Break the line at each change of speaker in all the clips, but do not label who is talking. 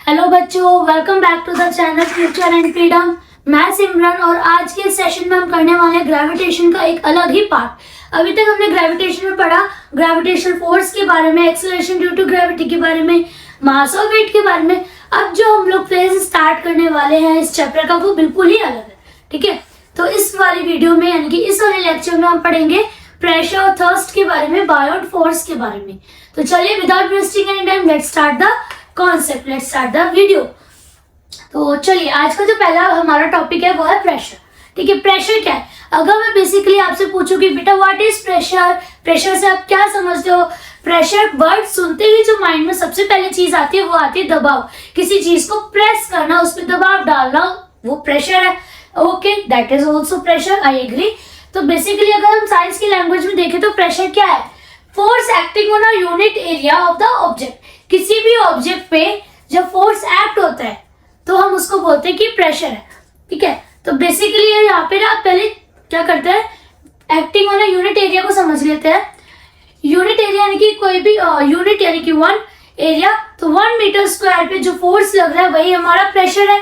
Hello बच्चों, welcome back to the channel future and freedom. मैं सिमरन और आज के सेशन में हम करने वाले हैं ग्रेविटेशन का एक अलग ही पार्ट। अभी तक हमने ग्रेविटेशन में पढ़ा ग्रेविटेशनल फोर्स के बारे में, एक्सेलरेशन ड्यू टू ग्रेविटी के बारे में, मास और वेट के बारे में। अब जो हम लोग फेज स्टार्ट करने वाले हैं इस चैप्टर का वो बिल्कुल ही अलग है, ठीक है। तो इस वाली वीडियो में यानी कि इस वाले लेक्चर में हम पढ़ेंगे प्रेशर और थर्स्ट के बारे में, बायोट फोर्स के बारे में। तो चलिए without wasting any time let's start the concept, let's start the video. तो चलिए आज का जो पहला हमारा टॉपिक है वो है प्रेशर, ठीक है। प्रेशर क्या है? अगर मैं बेसिकली आपसे पूछूं कि बेटा व्हाट इज प्रेशर, प्रेशर से आप क्या समझते हो? प्रेशर वर्ड सुनते ही जो माइंड में सबसे पहले चीज आती है वो आती है दबाव। किसी चीज को प्रेस करना, उस पर दबाव डालना, वो प्रेशर है। Okay, that is also pressure, I agree. तो बेसिकली अगर हम साइंस की लैंग्वेज में देखें तो प्रेशर क्या है? Force acting on a unit area of the object. किसी भी ऑब्जेक्ट पे जब फोर्स एक्ट होता है तो हम उसको बोलते हैं कि प्रेशर है, ठीक है। तो बेसिकली यहाँ पे ना पहले क्या करते हैं, acting on a unit area को समझ लेते हैं। यूनिट एरिया यानी कि कोई भी यूनिट यानी कि वन एरिया, तो 1 मीटर स्क्वायर पे जो फोर्स लग रहा है वही हमारा प्रेशर है।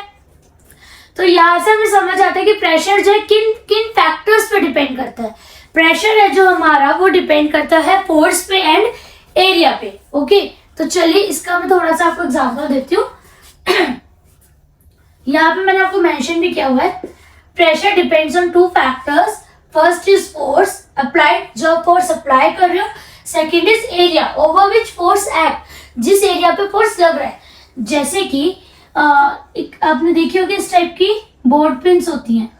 तो यहाँ से हमें समझ आता है कि प्रेशर जो है किन किन फैक्टर्स पे डिपेंड करता है। प्रेशर है जो हमारा वो डिपेंड करता है फोर्स पे एंड एरिया पे। ओके, तो चलिए इसका मैं थोड़ा सा आपको एग्जांपल देती हूँ। यहाँ पे मैंने आपको मेंशन भी किया हुआ है, pressure depends on 2 factors. First is force applied, जो फोर्स अप्लाई कर रहे हो। Second is area over which force act, जिस एरिया पे फोर्स लग रहा है। जैसे कि आपने देखी होगी इस टाइप की बोर्ड पिन्स होती हैं,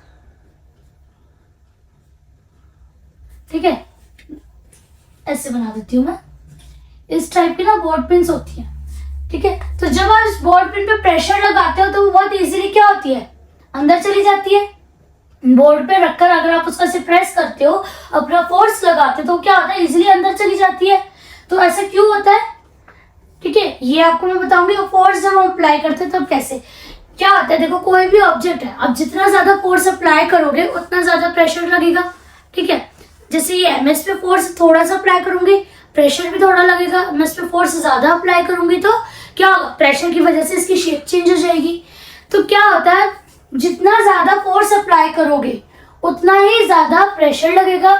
ठीक है। ऐसे बना देती हूँ मैं, इस टाइप की ना बोर्ड पिन्स होती हैं, ठीक है। तो जब आप इस बोर्ड पिन पे प्रेशर लगाते हो तो वो बहुत इजीली क्या होती है, अंदर चली जाती है। बोर्ड पे रखकर अगर आप उसको ऐसे प्रेस करते हो, अपना फोर्स लगाते हो तो क्या होता है, इजीली अंदर चली जाती है। तो ऐसा क्यों होता है, ठीक है, ये आपको मैं बताऊंगी। फोर्स जब हम अप्लाई करते हैं तब कैसे क्या होता है। देखो कोई भी ऑब्जेक्ट है, आप जितना ज्यादा फोर्स अप्लाई करोगे उतना ज्यादा प्रेशर लगेगा, ठीक है। जैसे ये है, मैं इस पे फोर्स थोड़ा सा अप्लाई करूंगी, प्रेशर भी थोड़ा लगेगा। मैं इस पे फोर्स ज्यादा अप्लाई करूंगी तो क्या होगा, प्रेशर की वजह से इसकी शेप चेंज हो जाएगी। तो क्या होता है, जितना ज्यादा फोर्स अप्लाई करोगे उतना ही ज्यादा प्रेशर लगेगा,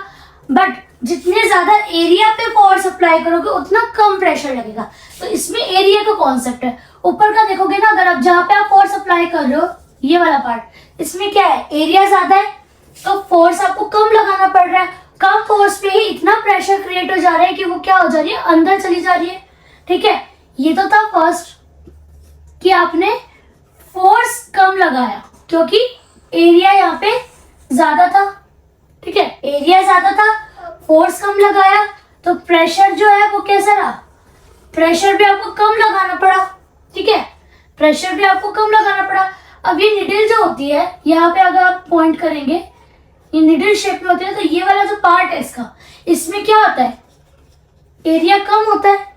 बट जितने ज्यादा एरिया पे फोर्स अप्लाई करोगे उतना कम प्रेशर लगेगा। तो इसमें एरिया का कॉन्सेप्ट है। ऊपर का देखोगे ना, अगर आप जहाँ पे आप फोर्स अप्लाई कर रहे हो, ये वाला पार्ट, इसमें क्या है, एरिया ज्यादा है तो फोर्स आपको कम लगाना पड़ रहा है। कम फोर्स पे ही इतना प्रेशर क्रिएट हो जा रहा है कि वो क्या हो जा रही है, अंदर चली जा रही है, ठीक है। ये तो था फर्स्ट कि आपने फोर्स कम लगाया क्योंकि एरिया यहाँ पे ज्यादा था, ठीक है। एरिया ज्यादा था, फोर्स कम लगाया तो प्रेशर जो है वो कैसा रहा, प्रेशर भी आपको कम लगाना पड़ा, ठीक है। प्रेशर भी आपको कम लगाना पड़ा। अब ये निडल जो होती है, यहाँ पे अगर आप पॉइंट करेंगे, ये निडल शेप में होती है, तो ये वाला जो पार्ट है इसका, इसमें क्या होता है, एरिया कम होता है।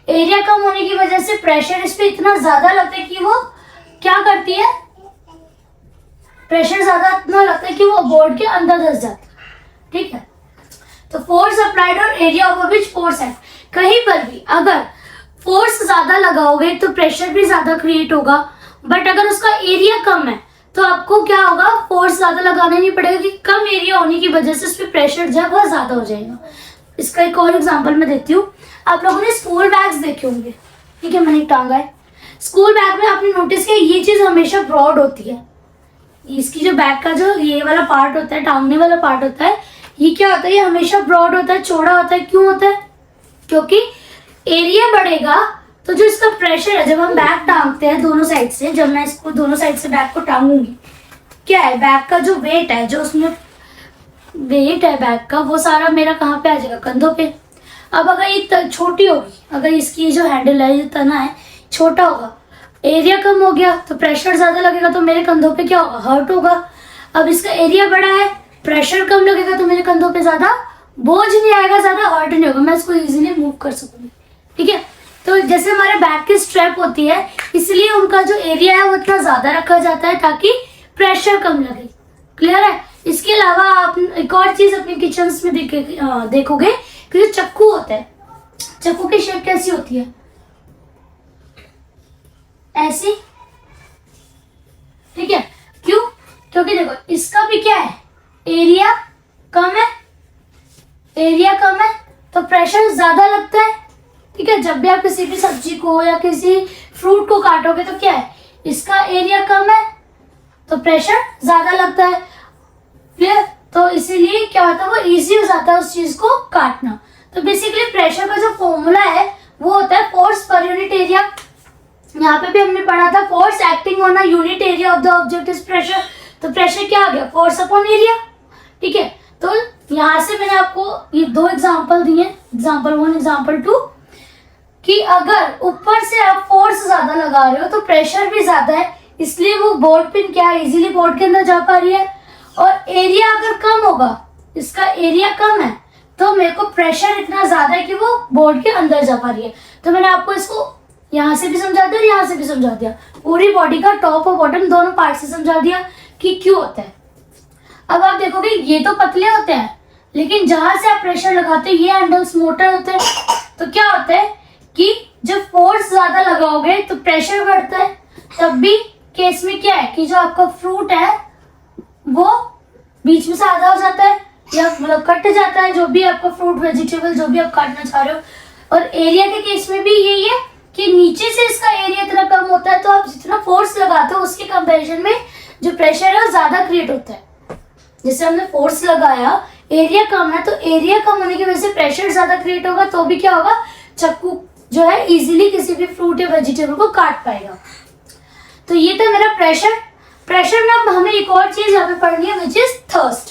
एरिया कम होने की वजह से प्रेशर इस पे इतना ज्यादा लगता है कि वो क्या करती है, प्रेशर ज्यादा इतना लगता है कि वो बोर्ड के अंदर धस जाता है, ठीक है। तो फोर्स अप्लाइड और एरिया ओवर विच फोर्स है, कहीं पर भी अगर फोर्स ज्यादा लगाओगे तो प्रेशर भी ज्यादा क्रिएट होगा, बट अगर उसका एरिया कम है तो आपको क्या होगा, फोर्स ज्यादा लगाना नहीं पड़ेगा कि कम एरिया होने की वजह से उस पर प्रेशर जो है बहुत ज्यादा हो जाएगा। इसका एक और एग्जांपल मैं देती हूँ। आप लोगों ने स्कूल बैग्स देखे होंगे, ठीक है, मैंने टांगा है। स्कूल बैग में आपने नोटिस किया ये चीज हमेशा ब्रॉड होती है। इसकी जो बैग का जो ये वाला पार्ट होता है, टांगने वाला पार्ट होता है, ये क्या होता है, ये हमेशा ब्रॉड होता है, चौड़ा होता है। क्यों होता है? क्योंकि एरिया बढ़ेगा तो जो इसका प्रेशर है, जब हम बैग टांगते हैं दोनों साइड से, जब मैं इसको दोनों साइड से बैग को टांगूंगी, क्या है, बैग का जो वेट है, जो उसमें वेट है बैग का, वो सारा मेरा कहाँ पे आ जाएगा, कंधों पे। अब अगर ये छोटी होगी, अगर इसकी जो हैंडल है, ये तना है, छोटा होगा, एरिया कम हो गया तो प्रेशर ज्यादा लगेगा तो मेरे कंधों पे क्या होगा, हर्ट होगा। अब इसका एरिया बड़ा है, प्रेशर कम लगेगा तो मेरे कंधों पे ज्यादा बोझ नहीं आएगा, ज्यादा हर्ट नहीं होगा, मैं इसको इजीली मूव कर सकूंगी, ठीक है। तो जैसे हमारे बैग की स्ट्रैप होती है, इसलिए उनका जो एरिया है वो इतना ज्यादा रखा जाता है ताकि प्रेशर कम लगे। क्लियर है? इसके अलावा आप एक और चीज अपने किचन में देखोगे कि जो चक्कू होता है, चक्कू की शेप कैसी होती है, ऐसी, ठीक है। क्यों? क्योंकि देखो इसका भी क्या है, एरिया कम है, एरिया कम है तो प्रेशर ज्यादा लगता है, ठीक है। जब भी आप किसी भी सब्जी को या किसी फ्रूट को काटोगे तो क्या है, इसका एरिया कम है तो प्रेशर ज्यादा लगता है, क्लियर। तो इसीलिए क्या होता है, वो इजी हो जाता है उस चीज को काटना। तो बेसिकली प्रेशर का जो फॉर्मूला है वो होता है फोर्स पर यूनिट एरिया। यहाँ पे भी हमने पढ़ा था force acting on a unit area of the object is pressure. तो प्रेशर क्या आ गया, फोर्स अपॉन एरिया, ठीक है। तो यहाँ से मैंने आपको ये दो एग्जांपल दिए, एग्जांपल 1 एग्जांपल 2, कि अगर ऊपर से आप फोर्स ज्यादा लगा रहे हो तो प्रेशर भी ज्यादा है, इसलिए वो बोर्ड पिन क्या है, इजीली बोर्ड के अंदर जा पा रही है। और एरिया अगर कम होगा, इसका एरिया कम है तो मेरे को प्रेशर इतना ज्यादा है कि वो बोर्ड के अंदर जा पा रही है। तो मैंने आपको इसको यहाँ से भी समझा दिया और यहाँ से भी समझा दिया, पूरी बॉडी का टॉप और बॉटम दोनों पार्ट से समझा दिया कि क्यों होता है। अब आप देखोगे ये तो पतले होते हैं, लेकिन जहां से आप प्रेशर लगाते हो ये हैंडल्स मोटर होते हैं। तो क्या होता है कि जब फोर्स ज्यादा लगाओगे तो प्रेशर बढ़ता है, तब भी केस में क्या है कि जो आपका फ्रूट है वो बीच में से आधा हो जाता है या मतलब कट जाता है, जो भी आपका फ्रूट वेजिटेबल जो भी आप काटना चाह रहे हो। और एरिया के केस में भी यही है कि नीचे से इसका एरिया इतना कम होता है, तो आप जितना फोर्स लगाते हो उसके कंपैरिजन में जो प्रेशर है वो ज्यादा क्रिएट होता है। जैसे हमने फोर्स लगाया, एरिया कम है, तो एरिया कम होने की वजह से प्रेशर ज्यादा क्रिएट होगा, तो भी क्या होगा, चाकू जो है इजीली किसी भी फ्रूट या वेजिटेबल को काट पाएगा। तो ये था मेरा प्रेशर। प्रेशर में अब हमें एक और चीज यहाँ पे पढ़नी है विच इज थर्स्ट।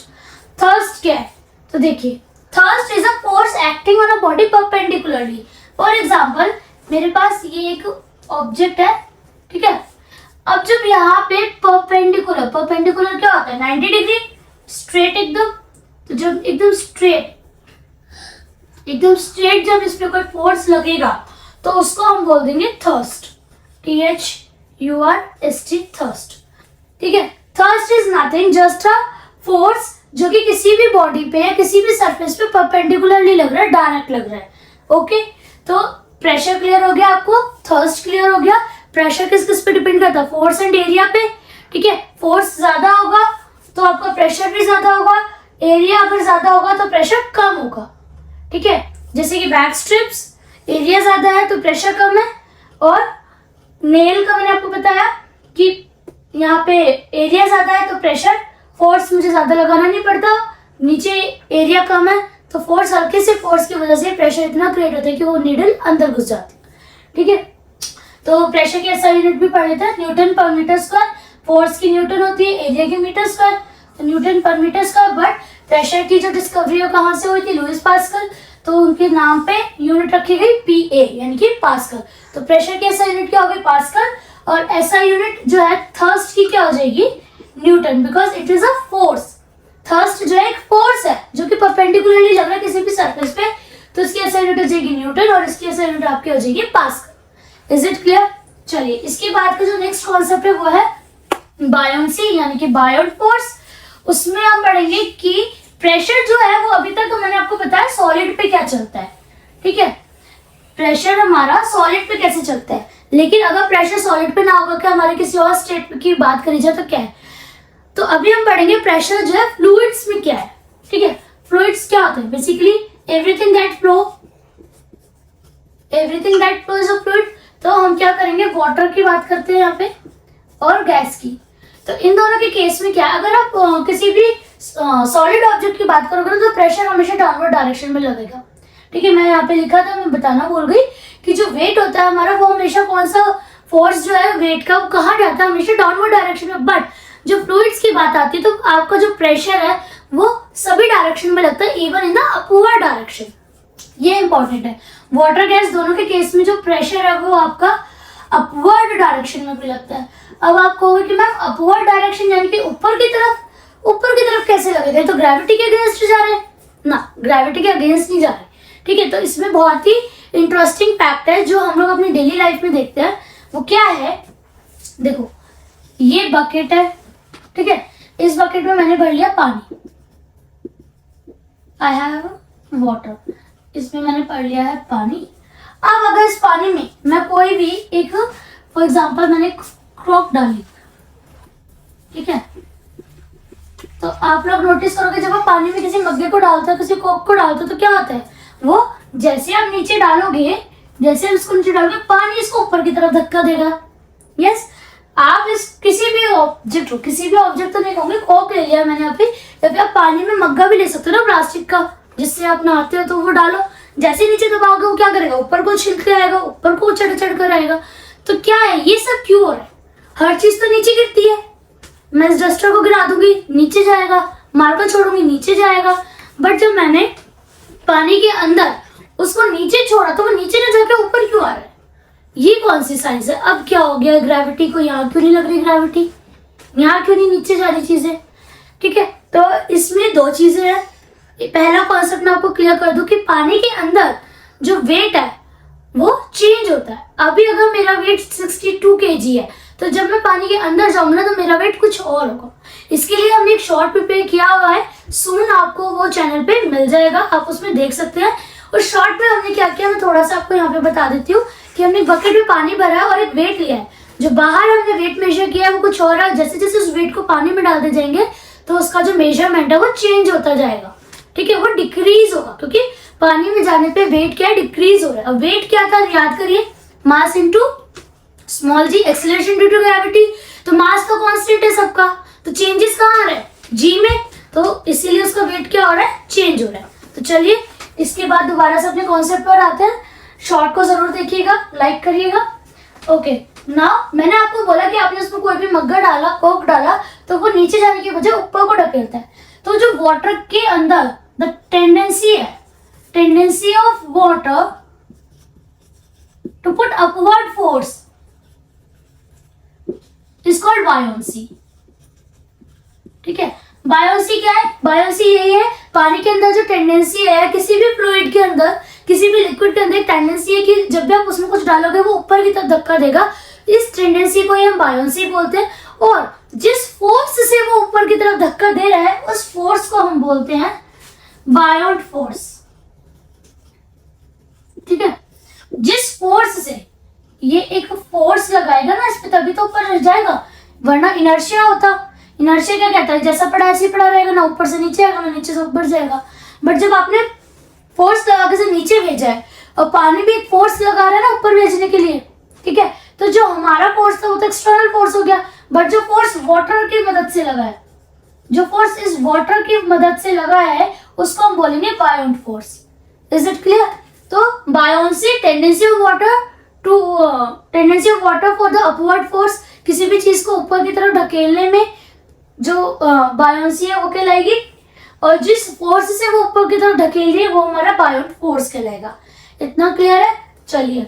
थर्स्ट क्या है, तो देखिए thrust is a force acting on a body perpendicularly. For example मेरे पास ये एक ऑब्जेक्ट है, ठीक है। अब जब यहाँ पे परपेंडिकुलर, परपेंडिकुलर क्या होता है, 90 डिग्री स्ट्रेट एकदम। तो जब एकदम स्ट्रेट जब इस पे कोई फोर्स लगेगा तो उसको हम बोल देंगे थर्स्ट, THURST, थर्स्ट, ठीक है। Thrust is nothing just a force जो कि किसी भी बॉडी पे या किसी भी सरफेस पे परपेंडिकुलरली लग रहा है, डायरेक्ट लग रहा है। ओके, तो प्रेशर क्लियर हो गया आपको, थर्स्ट क्लियर हो गया। प्रेशर किस किस पे डिपेंड करता है, फोर्स एंड एरिया पे, ठीक है। फोर्स ज्यादा होगा तो आपका प्रेशर भी ज्यादा होगा, एरिया अगर ज्यादा होगा तो प्रेशर कम होगा, ठीक है। जैसे कि बैक स्ट्रिप्स, एरिया ज्यादा है तो प्रेशर कम है, और नेल का मैंने आपको बताया कि यहाँ पे एरिया ज्यादा है तो प्रेशर, फोर्स मुझे ज्यादा लगाना नहीं पड़ता, नीचे एरिया कम है तो फोर्स, हल्के से फोर्स की वजह से प्रेशर इतना क्रिएट होता है कि वो नीडल अंदर घुस जाती है, ठीक है। तो प्रेशर की ऐसा यूनिट भी पढ़ लेते हैं, न्यूटन पर मीटर स्क्वायर। फोर्स की न्यूटन होती है, एरिया की मीटर स्क्वायर, तो न्यूटन पर मीटर स्क्वायर। बट प्रेशर की जो डिस्कवरी कहाँ से हुई थी, लुईस पास्कल, तो उनके नाम पे यूनिट रखी गई PA यानी कि पास्कल। तो प्रेशर की ऐसा यूनिट क्या होगी, पास्कल। और ऐसा यूनिट जो है थर्स्ट की क्या हो जाएगी, newton, because it is a force. Thrust जो है एक फोर्स है जो कि परपेंडिकुलरली लग रहा है किसी भी सरफेस पे, तो इसकी ऐसा यूनिट हो जाएगी न्यूटन और इसकी ऐसा यूनिट आपकी हो जाएगी पास्कल। Is it clear? चलिए, इसके बाद का जो नेक्स्ट कॉन्सेप्ट है वो है बायोंसी यानी कि बायोट फोर्स। उसमें हम पढ़ेंगे कि प्रेशर जो है वो अभी तक तो मैंने आपको बताया सॉलिड पे क्या चलता है, ठीक है। प्रेशर हमारा सॉलिड पे कैसे चलता है, लेकिन अगर प्रेशर सॉलिड पे ना होगा क्या हमारे किसी और स्टेट की बात करी जाए तो क्या है, तो अभी हम पढ़ेंगे प्रेशर जो है फ्लूइड्स में क्या है, ठीक है। फ्लूइड्स क्या होते हैं, basically everything that flow is a fluid. तो हम क्या करेंगे, वाटर की बात करते हैं यहाँ पे और गैस की। तो इन दोनों के केस में क्या है, अगर आप किसी भी सॉलिड ऑब्जेक्ट की बात करोगे तो प्रेशर हमेशा डाउनवर्ड डायरेक्शन में लगेगा, ठीक है। मैं यहाँ पे लिखा था, मैं बताना भूल गई कि जो वेट होता है हमारा वो हमेशा कौन सा फोर्स जो है वेट का वो कहाँ जाता है, हमेशा डाउनवर्ड डायरेक्शन में। बट जो फ्लूइड्स की बात आती है तो आपका जो प्रेशर है वो सभी डायरेक्शन में लगता है, even in the upward direction. ये इंपॉर्टेंट है। वाटर गैस दोनों के केस में जो प्रेशर है वो आपका अपवर्ड डायरेक्शन में भी लगता है। अब आप कहोगे कि मैम अपवर्ड डायरेक्शन यानी कि ऊपर की तरफ कैसे लगेगा, तो ग्रेविटी के अगेंस्ट जा रहे हैं ना, ग्रेविटी के अगेंस्ट नहीं जा रहे, ठीक है। तो इसमें बहुत ही इंटरेस्टिंग फैक्ट है जो हम लोग अपनी डेली लाइफ में देखते हैं। वो क्या है, देखो ये बकेट है, ठीक है। इस बकेट में मैंने भर लिया पानी, आई हैव वाटर, इसमें मैंने भर लिया है पानी। अब अगर इस पानी में मैं कोई भी एक फॉर एग्जाम्पल मैंने क्रॉक डाली, ठीक है, तो आप लोग नोटिस करोगे जब आप पानी में किसी मग्गे को डालते हो, किसी कॉक को डालते हो, तो क्या होता है, वो जैसे आप नीचे डालोगे, जैसे आप इसको नीचे डालोगे, पानी इसको ऊपर की तरफ धक्का देगा। यस, आप इस किसी भी ऑब्जेक्ट तो नहीं कहूंगे, कॉक ले लिया मैंने अभी, या फिर आप पानी में मग्गा भी ले सकते हो ना प्लास्टिक का, जिससे आप नहाते हो, तो वो डालो, जैसे नीचे दबाओगे वो क्या करेगा, ऊपर को छिलके आएगा, ऊपर को चढ़ कर आएगा। तो क्या है, ये सब क्यों हो रहा है, हर चीज तो नीचे गिरती है। मैं इस डस्टर को गिरा दूंगी, नीचे जाएगा, मार्कर छोड़ूंगी, नीचे जाएगा, बट जब मैंने पानी के अंदर उसको नीचे छोड़ा तो वो नीचे न जाके ऊपर क्यों आ रहा है, ये कौन सी साइंस है। अब क्या हो गया, ग्रेविटी को यहाँ क्यों नहीं लग रही, ग्रेविटी यहाँ क्यों नहीं नीचे जा रही चीजें, ठीक है। तो इसमें दो चीजें हैं। पहला कॉन्सेप्ट मैं आपको क्लियर कर दूं कि पानी के अंदर जो वेट है वो चेंज होता है। अभी अगर मेरा वेट 62 kg है, तो जब मैं पानी के अंदर जाऊंगा ना, तो मेरा वेट कुछ और होगा। इसके लिए हमने एक शॉर्ट प्रिपेयर किया हुआ है, सून आपको वो चैनल पे मिल जाएगा, आप उसमें देख सकते हैं। और शॉर्ट में हमने क्या किया, मैं थोड़ा सा आपको यहाँ पे बता देती हूँ कि हमने बकेट में पानी भरा है और एक वेट लिया है। जो बाहर हमने वेट मेजर किया है वो कुछ और है, जैसे जैसे उस वेट को पानी में डालते जाएंगे तो उसका जो मेजरमेंट है वो चेंज होता जाएगा, ठीक है, वो डिक्रीज होगा, क्योंकि पानी में जाने पे वेट क्या है, डिक्रीज हो रहा है। अब वेट क्या था, याद करिए, mass into small g, acceleration due to gravity. तो मास तो कांस्टेंट है सबका, तो चेंजेस कहाँ आ रहा है, जी में, तो इसीलिए उसका वेट क्या हो रहा है, चेंज हो रहा है। तो चलिए इसके बाद दोबारा से अपने कॉन्सेप्ट पर आते हैं। शॉर्ट को जरूर देखिएगा, लाइक करिएगा। ओके, नाउ मैंने आपको बोला कि आपने उसमें कोई भी मग्गा डाला, कोक डाला, तो वो नीचे जाने की बजाय ऊपर को ढकेलता है। तो जो वाटर के अंदर the tendency of water to put upward force is called buoyancy, ठीक है। बायोंसी क्या है, बायोंसी यही है, पानी के अंदर जो टेंडेंसी है, किसी भी फ्लूइड के अंदर, किसी भी लिक्विड के अंदर एक टेंडेंसी है कि जब भी आप उसमें कुछ डालोगे वो ऊपर की तरफ धक्का देगा। इस टेंडेंसी को ही हम बायोंसी बोलते हैं। और जिस फोर्स से वो ऊपर की तरफ धक्का दे रहा है, उस फोर्स को हम बोलते हैं बायोंट फोर्स, ठीक है। जिस फोर्स से ये एक फोर्स लगाएगा ना इस पे, तभी तो ऊपर जाएगा, वरना इनर्शिया होता। इनर्शिया क्या कहता है, जैसा पड़ा ऐसे ही पड़ा रहेगा, ना ऊपर से नीचे आएगा ना नीचे से ऊपर जाएगा। बट जब आपने फोर्स लगा के से नीचे भेजा है, और पानी भी एक फोर्स लगा रहा है ना ऊपर भेजने के लिए, ठीक है, तो जो हमारा फोर्स था वो तो एक्सटर्नल फोर्स हो गया। बट जो फोर्स वाटर की मदद से लगा है, जो फोर्स इस वाटर की मदद से लगा है, उसको हम बोलेंगे buoyant force. Is it clear. तो buoyancy, tendency of water for the upward force, किसी भी चीज को ऊपर की तरफ ढकेलने में जो बायोंसी है वो कहलाएगी, और जिस फोर्स से वो ऊपर की तरफ ढकेल रही है वो हमारा बायोंट फोर्स कहलाएगा। इतना क्लियर है। चलिए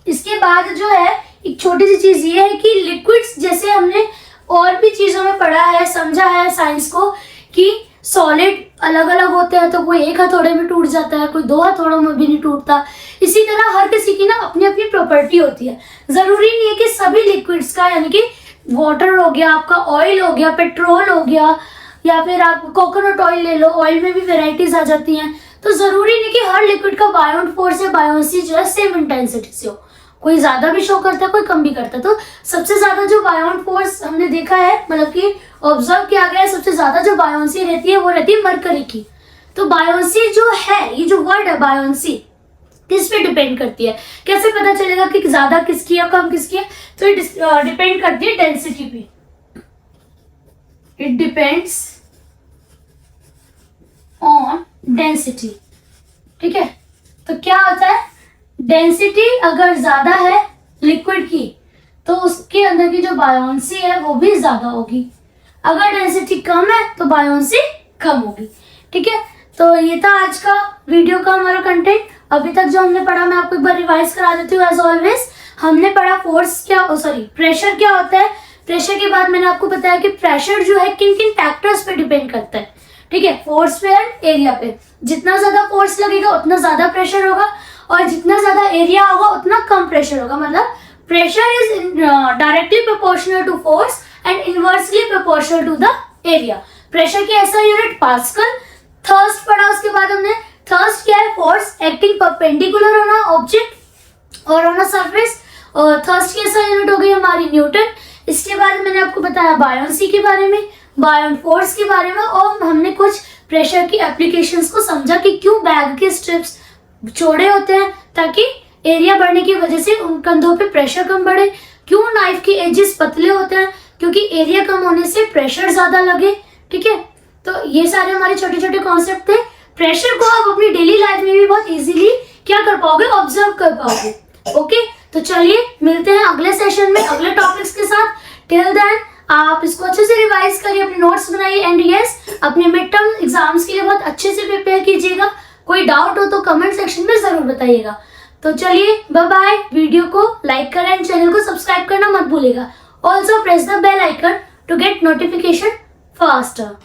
इसके बाद जो है एक छोटी सी चीज ये है कि लिक्विड्स, जैसे हमने और भी चीजों में पढ़ा है, समझा है साइंस को, कि सॉलिड अलग अलग होते हैं, तो कोई एक हथौड़े में टूट जाता है, कोई दो हथौड़ों में भी नहीं टूटता। इसी तरह हर किसी की ना अपनी अपनी प्रॉपर्टी होती है। जरूरी नहीं है कि सभी लिक्विड्स का, यानी कि वाटर हो गया, आपका ऑयल हो गया, पेट्रोल हो गया, या फिर आप कोकोनट ऑयल ले लो, ऑयल में भी वेराइटीज आ जाती हैं। तो जरूरी नहीं कि हर लिक्विड का बायोंट फोर्स या बायोंसी जो है सेम इंटेंसिटी से हो, कोई ज्यादा भी शो करता है, कोई कम भी करता है। तो सबसे ज्यादा जो बायोंट फोर्स हमने देखा है, मतलब कि ऑब्जर्व किया गया है, सबसे ज्यादा जो बायोंसी रहती है वो रहती है मरकरी की। तो बायोंसी जो है, ये जो वर्ड है बायोंसी, किस पे डिपेंड करती है, कैसे पता चलेगा कि ज्यादा किसकी है कम किसकी है। तो ये डिपेंड करती है डेंसिटी पे। इट डिपेंड्स ऑन डेंसिटी, ठीक है। तो क्या होता है, डेंसिटी अगर ज्यादा है लिक्विड की, तो उसके अंदर की जो बायोंसी है वो भी ज्यादा होगी। अगर डेंसिटी कम है तो बायोंसी कम होगी, ठीक है। तो ये था आज का वीडियो का हमारा कंटेंट। अभी तक जो हमने पढ़ा मैं आपको एक बार रिवाइज करा देती हूँ। एज ऑलवेज हमने पढ़ा फोर्स क्या, प्रेशर क्या होता है। प्रेशर के बाद मैंने आपको बताया कि प्रेशर जो है किन किन फैक्टर्स पे डिपेंड करता है, ठीक है, फोर्स पे एंड एरिया पे। जितना ज्यादा फोर्स लगेगा उतना ज्यादा प्रेशर होगा, और जितना ज्यादा एरिया होगा उतना कम प्रेशर होगा। मतलब pressure is directly proportional to force and inversely proportional to the area. Pressure की ऐसा यूनिट पास्कल। थर्स्ट पढ़ा उसके बाद हमने। थर्स्ट क्या है, force acting perpendicular on a object और ऑन अ सरफेस। और थर्स्ट कैसा यूनिट हो गई हमारी न्यूटन। इसके बाद मैंने आपको बताया बायोन्सी के बारे में, बायोन फोर्स के बारे में, और हमने कुछ प्रेशर की एप्लीकेशंस को समझा कि क्यों बैग के स्ट्रिप्स चौड़े होते हैं ताकि एरिया बढ़ने की वजह से उन कंधों पे प्रेशर कम बढ़े, क्यों नाइफ के एजेस पतले होते हैं क्योंकि एरिया कम होने से प्रेशर ज्यादा लगे। ठीक है, तो ये सारे हमारे छोटे छोटे कॉन्सेप्ट थे। प्रेशर को आप अपनी डेली लाइफ में भी बहुत इजीली क्या कर पाओगे, ऑब्जर्व कर पाओगे। ओके, तो चलिए मिलते हैं अगले सेशन में अगले टॉपिक्स के साथ। टिल देन आप इसको अच्छे से रिवाइज करिए, अपने नोट्स बनाइए, एंड यस अपने मिड टर्म एग्जाम्स के लिए बहुत अच्छे से प्रिपेयर कीजिएगा। कोई डाउट हो तो कमेंट सेक्शन में जरूर बताइएगा। तो चलिए बाय बाय। वीडियो को लाइक करें एंड चैनल को सब्सक्राइब करना मत भूलिएगा। Also press the bell icon to get notification faster.